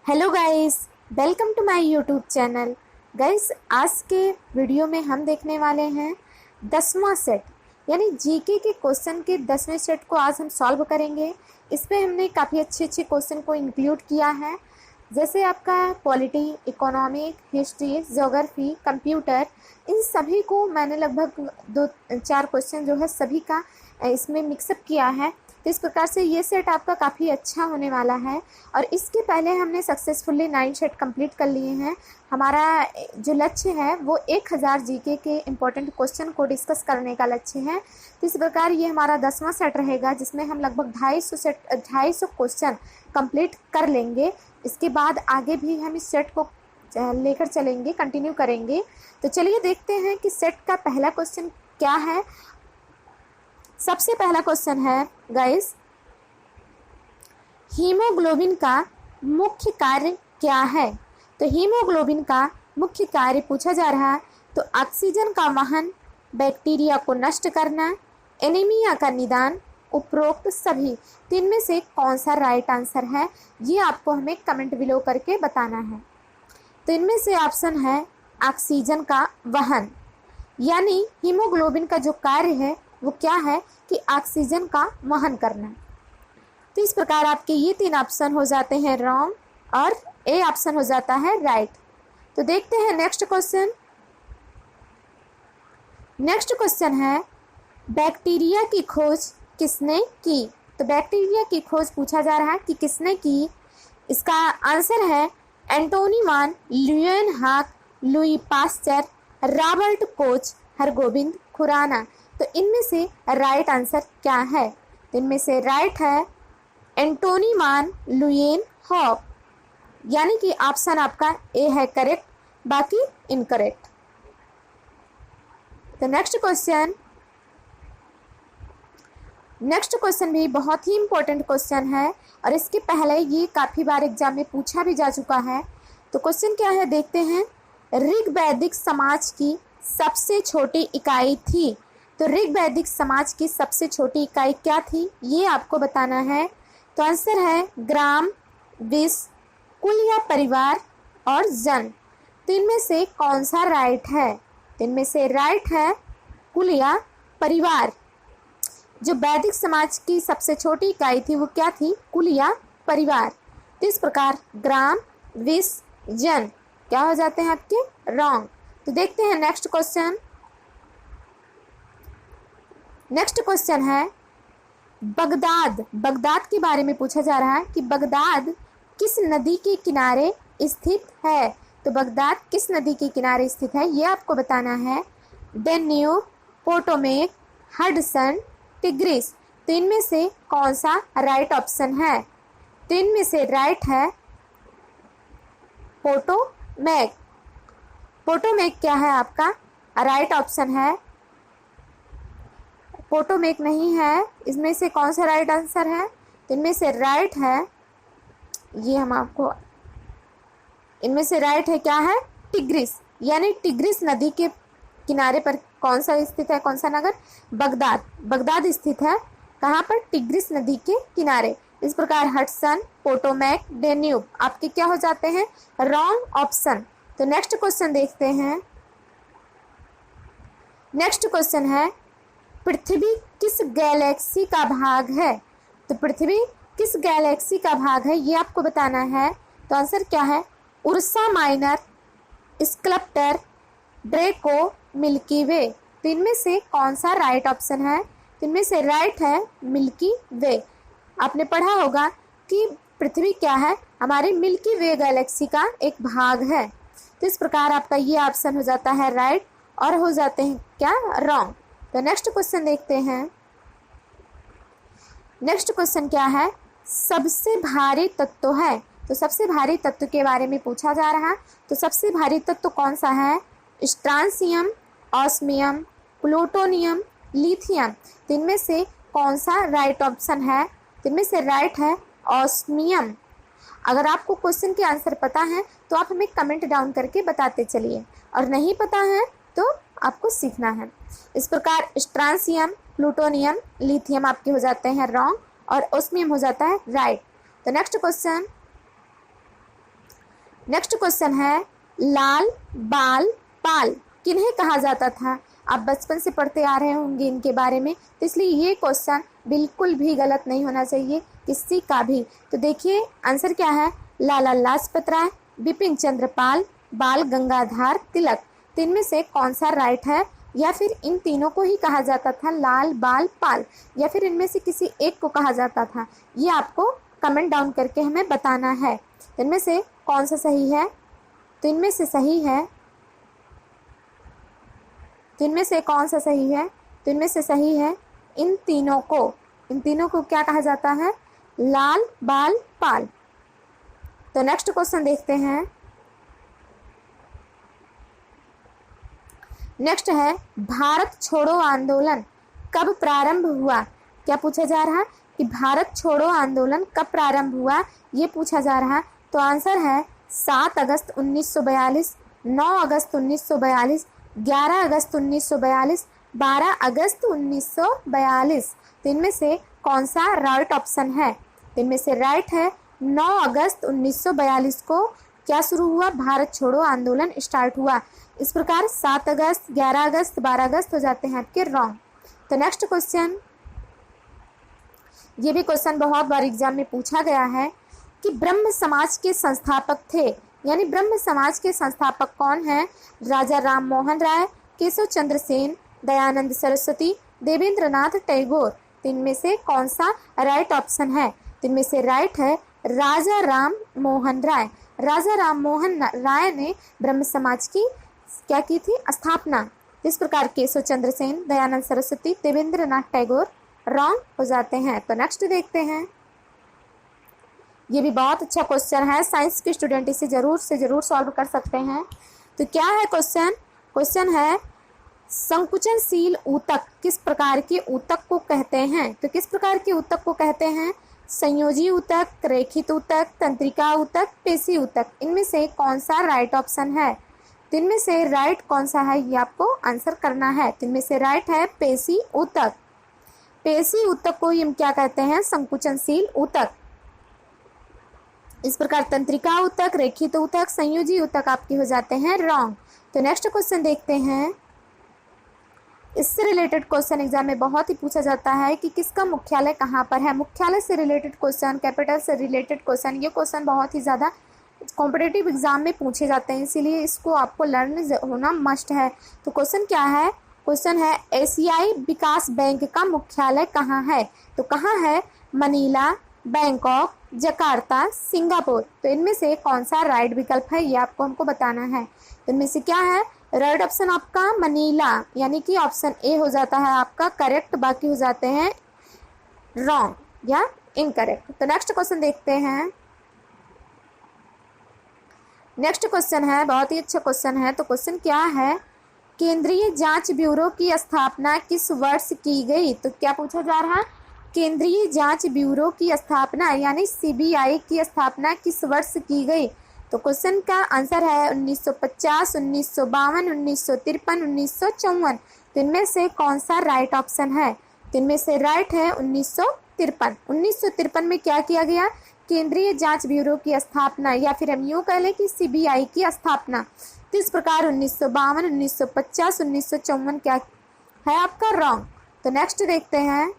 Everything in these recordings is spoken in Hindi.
Hello guys, welcome to my YouTube channel. Guys, आज के वीडियो में हम देखने वाले हैं 10वां सेट यानी जीके के क्वेश्चन के 10वें सेट को आज हम सॉल्व करेंगे। इस पे हमने काफ़ी अच्छे अच्छे क्वेश्चन को इंक्लूड किया है, जैसे आपका polity, economic, history, geography, computer, इन सभी को मैंने लगभग 2-4 क्वेश्चन जो है सभी का इसमें मिक्सअप किया है। तो इस प्रकार से ये सेट आपका काफ़ी अच्छा होने वाला है। और इसके पहले हमने सक्सेसफुली 9 सेट कंप्लीट कर लिए हैं। हमारा जो लक्ष्य है वो 1000 जीके के इम्पोर्टेंट क्वेश्चन को डिस्कस करने का लक्ष्य है। तो इस प्रकार ये हमारा 10वां सेट रहेगा, जिसमें हम लगभग 250 क्वेश्चन कंप्लीट कर लेंगे। इसके बाद आगे भी हम इस सेट को लेकर चलेंगे, कंटिन्यू करेंगे। तो चलिए देखते हैं कि सेट का पहला क्वेश्चन क्या है। सबसे पहला क्वेश्चन है गाइस, हीमोग्लोबिन का मुख्य कार्य क्या है। तो हीमोग्लोबिन का मुख्य कार्य पूछा जा रहा है तो ऑक्सीजन का वहन, बैक्टीरिया को नष्ट करना, एनीमिया का निदान, उपरोक्त सभी। तो इनमें से कौन सा राइट आंसर है ये आपको हमें कमेंट बिलो करके बताना है। तो इनमें से ऑप्शन है ऑक्सीजन का वहन, यानी हीमोग्लोबिन का जो कार्य है वो क्या है कि ऑक्सीजन का वहन करना। तो इस प्रकार आपके ये 3 ऑप्शन हो जाते हैं रॉन्ग और ए ऑप्शन हो जाता है राइट। तो देखते हैं नेक्स्ट क्वेश्चन। नेक्स्ट क्वेश्चन है, बैक्टीरिया की खोज किसने की। तो बैक्टीरिया की खोज पूछा जा रहा है कि किसने की। इसका आंसर है Antonie van Leeuwenhoek, Louis Pasteur, Robert Koch, Hargobind Khorana. तो इनमें से राइट आंसर क्या है। तो इनमें से राइट है एंटोनी वान ल्यूएनहॉक, यानी कि ऑप्शन आपका ए है करेक्ट, बाकी इनकरेक्ट। तो नेक्स्ट क्वेश्चन भी बहुत ही इंपॉर्टेंट क्वेश्चन है और इसके पहले ये काफ़ी बार एग्जाम में पूछा भी जा चुका है। तो क्वेश्चन क्या है देखते हैं। ऋग्वैदिक समाज की सबसे छोटी इकाई थी। तो ऋग्वैदिक समाज की सबसे छोटी इकाई क्या थी ये आपको बताना है। तो आंसर है ग्राम, विश, कुल या परिवार और जन। तो इनमें से कौन सा राइट है। तो इनमें से राइट है कुल या परिवार। जो वैदिक समाज की सबसे छोटी इकाई थी वो क्या थी, कुल या परिवार। तो इस प्रकार ग्राम, विश, जन क्या हो जाते हैं आपके रॉन्ग। तो देखते हैं नेक्स्ट क्वेश्चन। नेक्स्ट क्वेश्चन है बगदाद के बारे में पूछा जा रहा है कि बगदाद किस नदी के किनारे स्थित है। तो बगदाद किस नदी के किनारे स्थित है ये आपको बताना है। Danube, Potomac, Hudson, Tigris. तो इनमें से कौन सा राइट ऑप्शन है। तो इनमें से राइट है पोटोमेक। पोटोमेक क्या है आपका राइट ऑप्शन है। पोटोमेक नहीं है। इसमें से कौन सा राइट आंसर है। तो इनमें से राइट है, ये हम आपको, इनमें से राइट है क्या है, टिग्रिस। यानी टिग्रिस नदी के किनारे पर कौन सा स्थित है, कौन सा नगर, बगदाद स्थित है। कहाँ पर, टिग्रिस नदी के किनारे। इस प्रकार हडसन, पोटोमेक, डेन्यूब आपके क्या हो जाते हैं रॉन्ग ऑप्शन। तो नेक्स्ट क्वेश्चन देखते हैं। नेक्स्ट क्वेश्चन है, पृथ्वी किस गैलेक्सी का भाग है। तो पृथ्वी किस गैलेक्सी का भाग है ये आपको बताना है। तो आंसर क्या है, Ursa Minor, Sculptor, Draco, Milky Way. तो इनमें से कौन सा राइट ऑप्शन है। तो इनमें से राइट है मिल्की वे। आपने पढ़ा होगा कि पृथ्वी क्या है, हमारे मिल्की वे गैलेक्सी का एक भाग है। तो इस प्रकार आपका ये ऑप्शन हो जाता है राइट और हो जाते हैं क्या रॉन्ग। तो नेक्स्ट क्वेश्चन देखते हैं। नेक्स्ट क्वेश्चन क्या है, सबसे भारी तत्व है। तो सबसे भारी तत्व के बारे में पूछा जा रहा है। तो सबसे भारी तत्व कौन सा है, स्ट्रांसियम, ऑस्मियम, प्लूटोनियम, लिथियम। तो इनमें से कौन सा राइट ऑप्शन है। तो इनमें से राइट है ऑस्मियम। अगर आपको क्वेश्चन के आंसर पता है तो आप हमें कमेंट डाउन करके बताते चलिए, और नहीं पता है तो आपको सीखना है। इस प्रकार स्ट्रांसियम, प्लूटोनियम, लिथियम आपके हो जाते हैं रॉन्ग और ऑस्मियम हो जाता है राइट। तो नेक्स्ट क्वेश्चन, नेक्स्ट क्वेश्चन है लाल बाल पाल किन्हें कहा जाता था। आप बचपन से पढ़ते आ रहे होंगे इनके बारे में, तो इसलिए ये क्वेश्चन बिल्कुल भी गलत नहीं होना चाहिए किसी का भी। तो देखिए आंसर क्या है, लाला लाजपत राय, बिपिन चंद्र पाल, बाल गंगाधर तिलक। तो इनमें से कौन सा राइट है, या फिर इन तीनों को ही कहा जाता था लाल बाल पाल, या फिर इनमें से किसी एक को कहा जाता था, ये आपको कमेंट डाउन करके हमें बताना है। तो इनमें से कौन सा सही है, तो इनमें से सही है, तो इनमें से कौन सा सही है, तो इनमें से सही है इन तीनों को क्या कहा जाता है, लाल बाल पाल। तो नेक्स्ट क्वेश्चन देखते हैं। नेक्स्ट है भारत छोड़ो आंदोलन कब प्रारंभ हुआ। क्या पूछा जा रहा है कि भारत छोड़ो आंदोलन कब प्रारंभ हुआ, ये पूछा जा रहा है। तो आंसर है 7 अगस्त 1942, 9 अगस्त 1942, 11 अगस्त 1942, 12 अगस्त 1942। तो इनमें से कौन सा राइट ऑप्शन है, तो इनमें से राइट है 9 अगस्त 1942 को क्या शुरू हुआ, भारत छोड़ो आंदोलन स्टार्ट हुआ। इस प्रकार 7 अगस्त, 11 अगस्त, 12 अगस्त हो जाते हैं आपके रॉन्ग। तो नेक्स्ट क्वेश्चन, ये भी क्वेश्चन बहुत बार एग्जाम में पूछा गया है कि ब्रह्म समाज के संस्थापक थे, यानी ब्रह्म समाज के संस्थापक कौन हैं, राजा राम मोहन राय, केशव चंद्र सेन, दयानंद सरस्वती, देवेंद्रनाथ टैगोर। तो इनमें से कौन सा राइट ऑप्शन है, तो इनमें से राइट है राजा राम मोहन राय। राजा राम मोहन राय ने ब्रह्म समाज की क्या की थी, स्थापना। इस प्रकार केशव चंद्र सेन, दयानंद सरस्वती, देवेंद्रनाथ टैगोर रॉन्ग हो जाते हैं। तो नेक्स्ट देखते हैं। ये भी बहुत अच्छा क्वेश्चन है, साइंस के स्टूडेंट इसे जरूर से जरूर सॉल्व कर सकते हैं। तो क्या है क्वेश्चन, क्वेश्चन है संकुचनशील ऊतक किस प्रकार के ऊतक को कहते हैं। तो किस प्रकार के ऊतक को कहते हैं, संयोजी ऊतक, रेखित ऊतक, तंत्रिका ऊतक, पेशी ऊतक। इनमें से कौन सा राइट ऑप्शन है, तो इनमें से राइट कौन सा है ये आपको आंसर करना है। तो इनमें से राइट है पेशी ऊतक। पेशी ऊतक को हम क्या कहते हैं, संकुचनशील ऊतक। इस प्रकार तंत्रिका ऊतक, रेखित ऊतक, संयोजी ऊतक आपके हो जाते हैं रॉन्ग। तो नेक्स्ट क्वेश्चन देखते हैं। इससे रिलेटेड क्वेश्चन एग्जाम में बहुत ही पूछा जाता है कि किसका मुख्यालय कहाँ पर है। मुख्यालय से रिलेटेड क्वेश्चन, कैपिटल से रिलेटेड क्वेश्चन, ये क्वेश्चन बहुत ही ज़्यादा कॉम्पिटिटिव एग्जाम में पूछे जाते हैं, इसीलिए इसको आपको लर्न होना मस्ट है। तो क्वेश्चन क्या है, क्वेश्चन है एशियाई विकास बैंक का मुख्यालय कहाँ है। तो कहाँ है, मनीला, बैंकॉक, जकार्ता, सिंगापुर। तो इनमें से कौन सा राइट विकल्प है ये आपको हमको बताना है। तो इनमें से क्या है, राइट ऑप्शन आपका मनीला, यानी कि ऑप्शन ए हो जाता है आपका करेक्ट, बाकी हो जाते हैं रॉन्ग या इनकरेक्ट। तो नेक्स्ट क्वेश्चन देखते हैं। नेक्स्ट क्वेश्चन है, बहुत ही अच्छा क्वेश्चन है। तो क्वेश्चन क्या है, केंद्रीय जांच ब्यूरो की स्थापना किस वर्ष की गई। तो क्या पूछा जा रहा है, केंद्रीय जांच ब्यूरो की स्थापना यानी सीबीआई की स्थापना किस वर्ष की गई। तो क्वेश्चन का आंसर है 1950, 1952, 1953, 1954। तो इनमें से कौन सा राइट ऑप्शन है, तो इनमें से राइट है 1953। 1953 में क्या किया गया, केंद्रीय जांच ब्यूरो की स्थापना, या फिर हम यूँ कह लें कि सीबीआई की स्थापना। तो इस प्रकार 1952, 1950, 1954 क्या है आपका रॉन्ग। तो नेक्स्ट देखते हैं।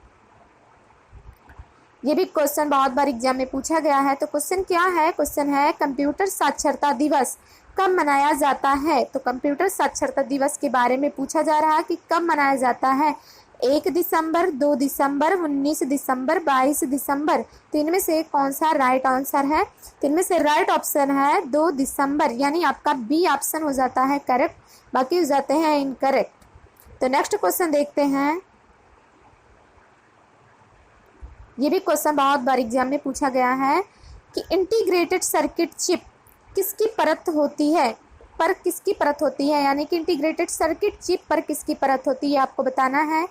ये भी क्वेश्चन बहुत बार एग्जाम में पूछा गया है। तो क्वेश्चन क्या है, क्वेश्चन है कंप्यूटर साक्षरता दिवस कब मनाया जाता है। तो कंप्यूटर साक्षरता दिवस के बारे में पूछा जा रहा है कि कब मनाया जाता है, 1 दिसंबर, 2 दिसंबर, 19 दिसंबर, 22 दिसंबर। तो इनमें से कौन सा राइट आंसर है, तो इनमें से राइट ऑप्शन है 2 दिसंबर, यानी आपका बी ऑप्शन हो जाता है करेक्ट, बाकी हो जाते हैं इनकरेक्ट। तो नेक्स्ट क्वेश्चन देखते हैं। ये भी क्वेश्चन बहुत बार एग्जाम में पूछा गया है कि इंटीग्रेटेड सर्किट चिप किसकी परत होती है, पर किसकी परत होती है, यानी कि इंटीग्रेटेड सर्किट चिप पर किसकी परत होती है आपको बताना है।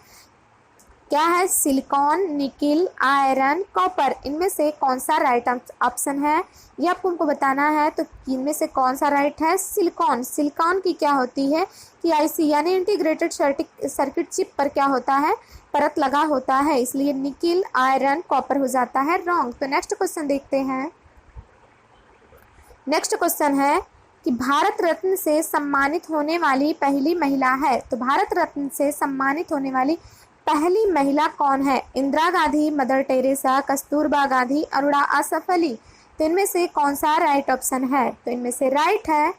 क्या है, सिलिकॉन, निकिल, आयरन, कॉपर। इनमें से कौन सा राइट ऑप्शन है ये आपको हमको बताना है। तो इनमें से कौन सा राइट है, सिलिकॉन। सिलिकॉन की क्या होती है कि आईसी यानी इंटीग्रेटेड सर्किट चिप पर क्या होता है, परत लगा होता है, इसलिए निकिल, आयरन, कॉपर हो जाता है रॉन्ग। तो नेक्स्ट क्वेश्चन देखते हैं। नेक्स्ट क्वेश्चन है कि भारत रत्न से सम्मानित होने वाली पहली महिला है। तो भारत रत्न से सम्मानित होने वाली पहली महिला कौन है? Indira Gandhi, mother Teresa, Kasturba Gandhi, Aruna Asaf Ali. तो इनमें से कौन सा राइट ऑप्शन है? तो इनमें से राइट है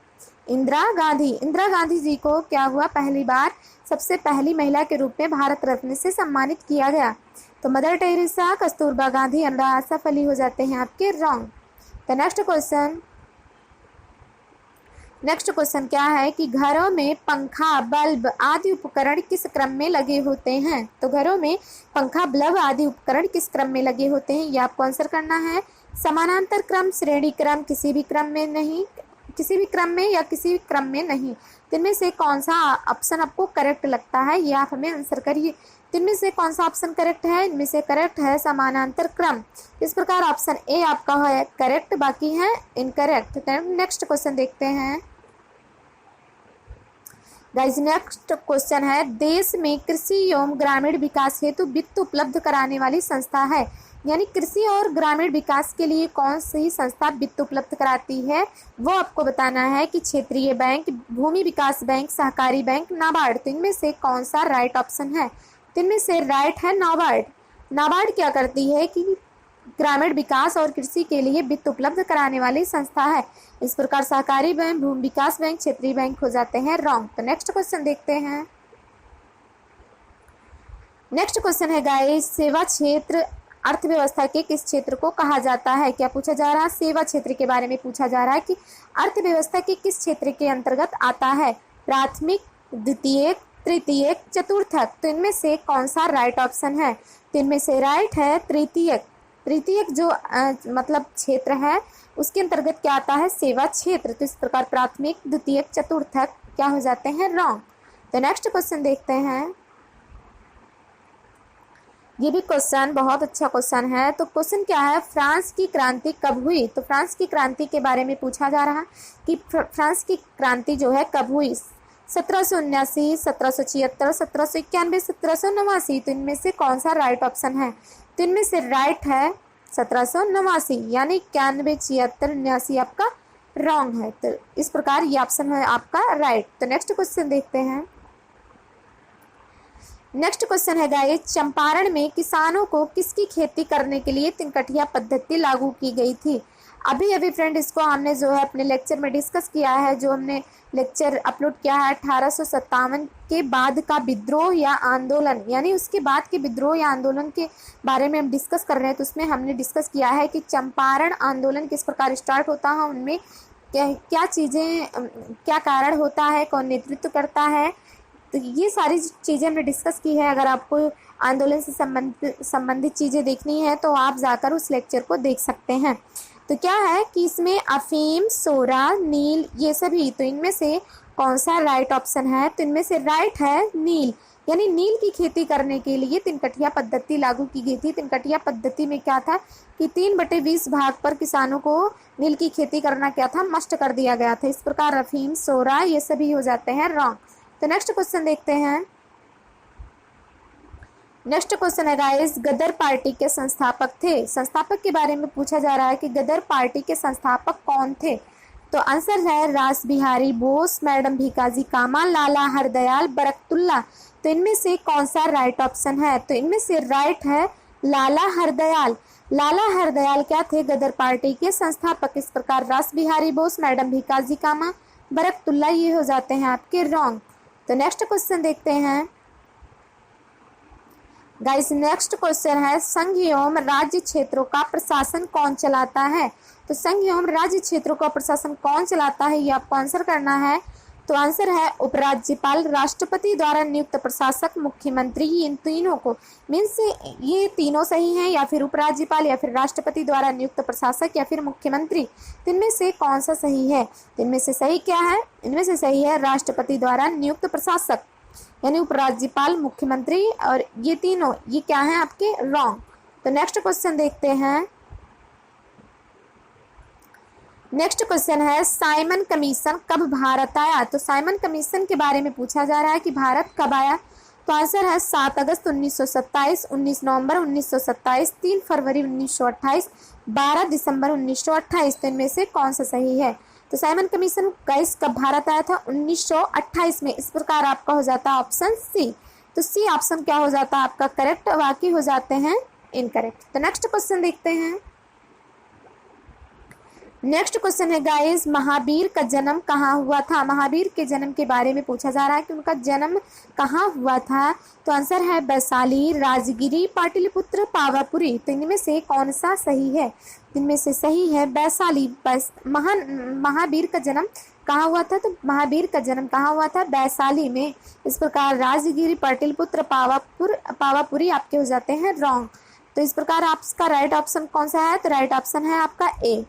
इंदिरा गांधी। इंदिरा गांधी जी को क्या हुआ, पहली बार सबसे पहली महिला के रूप में भारत रत्न से सम्मानित किया गया। तो मदर टेरेसा, कस्तूरबा गांधी, अरुणा आसफ अली हो जाते हैं आपके रॉन्ग। तो नेक्स्ट क्वेश्चन क्या है कि घरों में पंखा, बल्ब आदि उपकरण किस क्रम में लगे होते हैं? तो घरों में पंखा, बल्ब आदि उपकरण किस क्रम में लगे होते हैं, ये आपको आंसर करना है। समानांतर क्रम, श्रेणी क्रम, किसी भी क्रम में नहीं, किसी भी क्रम में या किसी भी क्रम में नहीं। तो इनमें से कौन सा ऑप्शन आपको करेक्ट लगता है, ये आप हमें आंसर करिए। तो इनमें से कौन सा ऑप्शन करेक्ट है? इनमें से करेक्ट है समानांतर क्रम। इस प्रकार ऑप्शन ए आपका है करेक्ट, बाकी है इनकरेक्ट। नेक्स्ट क्वेश्चन देखते हैं गाइस। नेक्स्ट क्वेश्चन है, देश में कृषि एवं ग्रामीण विकास हेतु वित्त उपलब्ध कराने वाली संस्था है। यानी कृषि और ग्रामीण विकास के लिए कौन सी संस्था वित्त उपलब्ध कराती है, वो आपको बताना है कि क्षेत्रीय बैंक, भूमि विकास बैंक, सहकारी बैंक, नाबार्ड। तो इनमें से कौन सा राइट ऑप्शन है? तो इनमें से राइट है नाबार्ड। नाबार्ड क्या करती है कि ग्रामीण विकास और कृषि के लिए वित्त उपलब्ध कराने वाली संस्था है। इस प्रकार सहकारी बैंक, भूमि विकास बैंक, क्षेत्रीय बैंक हो जाते हैं रॉन्ग। तो नेक्स्ट क्वेश्चन देखते हैं। नेक्स्ट क्वेश्चन है गाइस, सेवा क्षेत्र अर्थव्यवस्था के किस क्षेत्र को कहा जाता है? क्या पूछा जा रहा है? सेवा क्षेत्र के बारे में पूछा जा रहा है कि अर्थव्यवस्था के किस क्षेत्र के अंतर्गत आता है? प्राथमिक, द्वितीयक, तृतीयक, चतुर्थक। तो इनमें से कौन सा राइट ऑप्शन है? तो इनमें से राइट है तृतीयक। तृतीयक जो मतलब क्षेत्र है उसके अंतर्गत क्या आता है? सेवा क्षेत्र। तो इस प्रकार प्राथमिक, द्वितीयक, चतुर्थक क्या हो जाते हैं? रॉन्ग। तो नेक्स्ट क्वेश्चन देखते हैं। ये भी क्वेश्चन बहुत अच्छा क्वेश्चन है। तो क्वेश्चन क्या है, फ्रांस की क्रांति कब हुई? तो फ्रांस की क्रांति के बारे में पूछा जा रहा है कि फ्रांस की क्रांति जो है कब हुई? 1779, 1776, 1791, 1789। तो इनमें से कौन सा राइट ऑप्शन है? तो इनमें से राइट है 1789, यानी 91, 76, 89 आपका रॉन्ग है। तो इस प्रकार ये ऑप्शन है आपका राइट। तो नेक्स्ट क्वेश्चन देखते हैं। नेक्स्ट क्वेश्चन है गाइस, चंपारण में किसानों को किसकी खेती करने के लिए तिनकठिया पद्धति लागू की गई थी? अभी फ्रेंड इसको हमने जो है अपने लेक्चर में डिस्कस किया है। जो हमने लेक्चर अपलोड किया है 1857 के बाद का विद्रोह या आंदोलन, यानी उसके बाद के विद्रोह या आंदोलन के बारे में हम डिस्कस कर रहे हैं। तो उसमें हमने डिस्कस किया है कि चंपारण आंदोलन किस प्रकार स्टार्ट होता है, उनमें क्या चीज़ें, क्या कारण होता है, कौन नेतृत्व करता है। तो ये सारी चीज़ें हमने डिस्कस की है। अगर आपको आंदोलन से संबंधित चीज़ें देखनी है तो आप जाकर उस लेक्चर को देख सकते हैं। तो क्या है कि इसमें अफीम, सोरा, नील ये सभी, तो इनमें से कौन सा राइट ऑप्शन है? तो इनमें से राइट है नील। यानी नील की खेती करने के लिए तिनकठिया पद्धति लागू की गई थी। तिनकठिया पद्धति में क्या था कि 3/20 भाग पर किसानों को नील की खेती करना क्या था, मस्ट कर दिया गया था। इस प्रकार अफीम, सोरा ये सभी हो जाते हैं रॉन्ग। तो नेक्स्ट क्वेश्चन देखते हैं। नेक्स्ट क्वेश्चन है गाइस, गदर पार्टी के संस्थापक थे। संस्थापक के बारे में पूछा जा रहा है कि गदर पार्टी के संस्थापक कौन थे? तो आंसर है रास बिहारी बोस, मैडम भीकाजी कामा, लाला हरदयाल, बरकतुल्ला। तो इनमें से कौन सा राइट ऑप्शन है? तो इनमें से राइट है लाला हरदयाल। लाला हरदयाल क्या थे? गदर पार्टी के संस्थापक। इस प्रकार रास बिहारी बोस, मैडम भीकाजी कामा, बरकतुल्ला ये हो जाते हैं आपके रॉन्ग। तो नेक्स्ट क्वेश्चन देखते हैं गाइस। नेक्स्ट क्वेश्चन है, संघ एवं राज्य क्षेत्रों का प्रशासन कौन चलाता है? तो संघ एवं राज्य क्षेत्रों का प्रशासन कौन चलाता है, ये आपको आंसर करना है। तो आंसर है उपराज्यपाल, राष्ट्रपति द्वारा नियुक्त प्रशासक, मुख्यमंत्री। इन तीनों को मीन्स ये तीनों सही हैं, या फिर उपराज्यपाल, या फिर राष्ट्रपति द्वारा नियुक्त प्रशासक, या फिर मुख्यमंत्री। तो इनमें से कौन सा सही है? तो इनमें से सही क्या है? इनमें से सही है राष्ट्रपति द्वारा नियुक्त प्रशासक, यानी उपराज्यपाल, मुख्यमंत्री, और ये तीनों ये क्या है आपके रॉन्ग। तो नेक्स्ट क्वेश्चन देखते हैं। नेक्स्ट क्वेश्चन है, साइमन कमीशन कब भारत आया? तो साइमन कमीशन के बारे में पूछा जा रहा है कि भारत कब आया। तो आंसर है 7 अगस्त 1927, 19 नवंबर 1927, 3 फरवरी 1928, 12 दिसंबर 1928। तो इनमें से कौन सा सही है? तो साइमन कमीशन गाइस कब भारत आया था? 1928 में। इस प्रकार आपका हो जाता है ऑप्शन सी। तो सी ऑप्शन क्या हो जाता है आपका करेक्ट, बाकी हो जाते हैं इनकरेक्ट। तो नेक्स्ट क्वेश्चन देखते हैं। नेक्स्ट क्वेश्चन है गाइस, महावीर का जन्म कहाँ हुआ था? महावीर के जन्म के बारे में पूछा जा रहा है कि उनका जन्म कहाँ हुआ था। तो आंसर है वैशाली, राजगिरी, पाटलिपुत्र, पावापुरी। तो इनमें से कौन सा सही है? इनमें से सही है वैशाली। महावीर का जन्म कहाँ हुआ था? तो महावीर का जन्म कहाँ हुआ था? वैशाली में। इस प्रकार राजगिरी, पाटलिपुत्र, पावापुरी आपके हो जाते हैं रॉन्ग। तो इस प्रकार आपका राइट ऑप्शन कौन सा है? तो राइट ऑप्शन है आपका ए।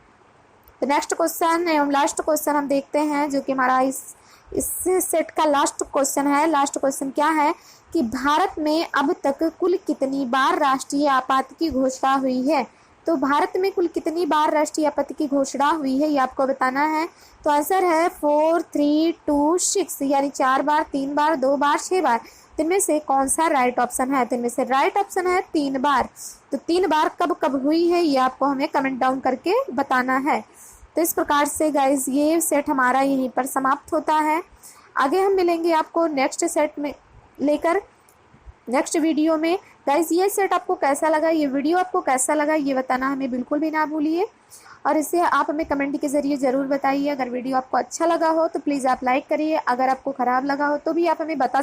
तो नेक्स्ट क्वेश्चन एवं लास्ट क्वेश्चन हम देखते हैं, जो कि हमारा इस सेट का लास्ट क्वेश्चन है। लास्ट क्वेश्चन क्या है कि भारत में अब तक कुल कितनी बार राष्ट्रीय आपात की घोषणा हुई है? तो भारत में कुल कितनी बार राष्ट्रीय आपत्ति की घोषणा हुई है, ये आपको बताना है। तो आंसर है 4, 3, 2, 6, यानी 4 बार, 3 बार, 2 बार, 6 बार। इनमें से कौन सा राइट ऑप्शन है? तो इनमें से राइट ऑप्शन है 3 बार। तो 3 बार कब कब हुई है, ये आपको हमें कमेंट डाउन करके बताना है। तो इस प्रकार से गाइज ये सेट हमारा यहीं पर समाप्त होता है। आगे हम मिलेंगे आपको नेक्स्ट सेट में लेकर नेक्स्ट वीडियो में। गाइज ये सेट आपको कैसा लगा, ये वीडियो आपको कैसा लगा, ये बताना हमें बिल्कुल भी ना भूलिए, और इसे आप हमें कमेंट के ज़रिए ज़रूर बताइए। अगर वीडियो आपको अच्छा लगा हो तो प्लीज़ आप लाइक करिए, अगर आपको ख़राब लगा हो तो भी आप हमें बता